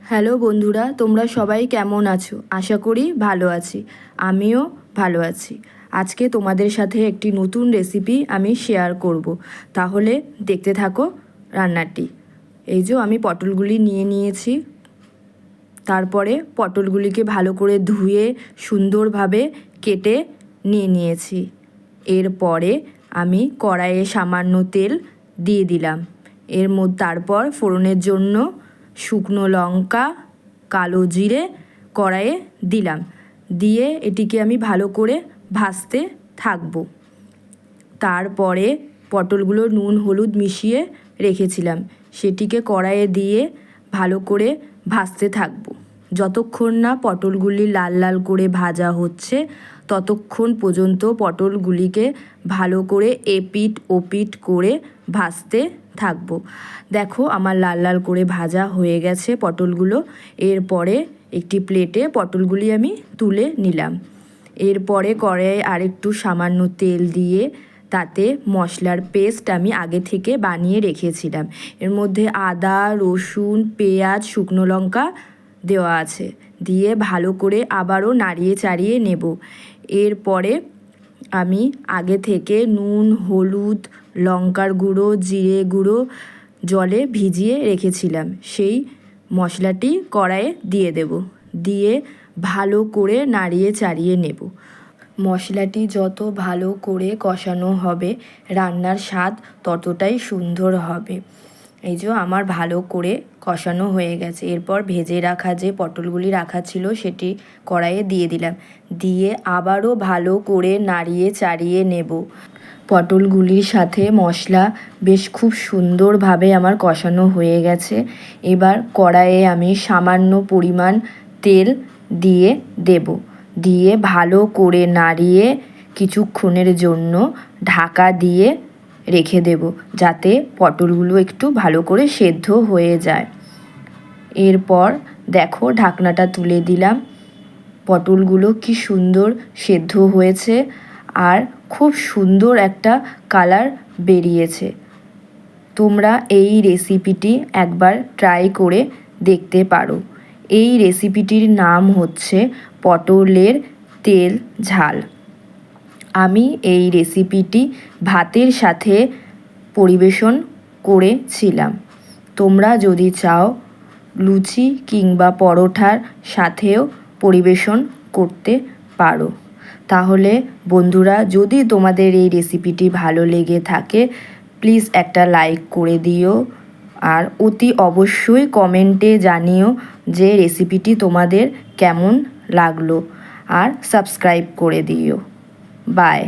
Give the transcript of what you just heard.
Hello বন্ধুরা, তোমরা সবাই কেমন আছো? আশা করি ভালো আছি। আমিও ভালো আছি। আজকে তোমাদের সাথে একটি নতুন রেসিপি আমি শেয়ার করব। তাহলে দেখতে থাকো রান্নাটি। এই যে আমি পটলগুলি নিয়ে নিয়েছি। তারপরে পটলগুলিকে ভালো করে ধুয়ে সুন্দরভাবে কেটে নিয়ে নিয়েছি। এরপরে আমি কড়াইয়ে সামান্য তেল দিয়ে দিলাম। তারপর ফোড়নের জন্য শুকনো লঙ্কা, কালো জিরে কড়াইয়ে দিলাম। দিয়ে এটিকে আমি ভালো করে ভাজতে থাকবো। তারপরে পটলগুলো নুন হলুদ মিশিয়ে রেখেছিলাম, সেটিকে কড়াইয়ে দিয়ে ভালো করে ভাজতে থাকবো। যতক্ষণ না পটলগুলি লাল লাল করে ভাজা হচ্ছে ততক্ষণ পর্যন্ত পটলগুলিকে ভালো করে এপিট ওপিট করে ভাজতে থাকবো। দেখো আমার লাল লাল করে ভাজা হয়ে গেছে পটলগুলো। এরপরে একটি প্লেটে পটলগুলি আমি তুলে নিলাম। এরপরে কড়াইয়ে আরেকটু সামান্য তেল দিয়ে তাতে মশলার পেস্ট আমি আগে থেকে বানিয়ে রেখেছিলাম। এর মধ্যে আদা, রসুন, পেঁয়াজ, শুকনো লঙ্কা দেওয়া আছে। দিয়ে ভালো করে আবারও নাড়িয়ে চাড়িয়ে নেব। এরপরে আমি আগে থেকে নুন, হলুদ, লঙ্কার গুঁড়ো, জিরে গুঁড়ো জলে ভিজিয়ে রেখেছিলাম, সেই মশলাটি কড়াইয়ে দিয়ে দেব। দিয়ে ভালো করে নাড়িয়ে চাড়িয়ে নেব। মশলাটি যত ভালো করে কষানো হবে রান্নার স্বাদ ততটাই সুন্দর হবে। এই যে আমার ভালো করে কষানো হয়ে গেছে। এরপর ভেজে রাখা যে পটলগুলি রাখা ছিল সেটি কড়াইয়ে দিয়ে দিলাম। দিয়ে আবারও ভালো করে নাড়িয়ে চাড়িয়ে নেব। পটলগুলির সাথে মশলা বেশ খুব সুন্দরভাবে আমার কষানো হয়ে গেছে। এবার কড়াইয়ে আমি সামান্য পরিমাণ তেল দিয়ে দেব। দিয়ে ভালো করে নাড়িয়ে কিছুক্ষণের জন্য ঢাকা দিয়ে রেখে দেব, যাতে পটলগুলো একটু ভালো করে সেদ্ধ হয়ে যায়। এরপর দেখো ঢাকনাটা তুলে দিলাম। পটলগুলো কি সুন্দর সেদ্ধ হয়েছে আর খুব সুন্দর একটা কালার বেরিয়েছে। তোমরা এই রেসিপিটি একবার ট্রাই করে দেখতে পারো। এই রেসিপিটির নাম হচ্ছে পটলের তেল ঝাল। আমি এই রেসিপিটি ভাতের সাথে পরিবেশন করেছিলাম। তোমরা যদি চাও লুচি কিংবা পরোটার সাথেও পরিবেশন করতে পারো। তাহলে বন্ধুরা, যদি তোমাদের এই রেসিপিটি ভালো লেগে থাকে প্লিজ একটা লাইক করে দিও। আর অতি অবশ্যই কমেন্টে জানিও যে রেসিপিটি তোমাদের কেমন লাগলো। আর সাবস্ক্রাইব করে দিও। বাই।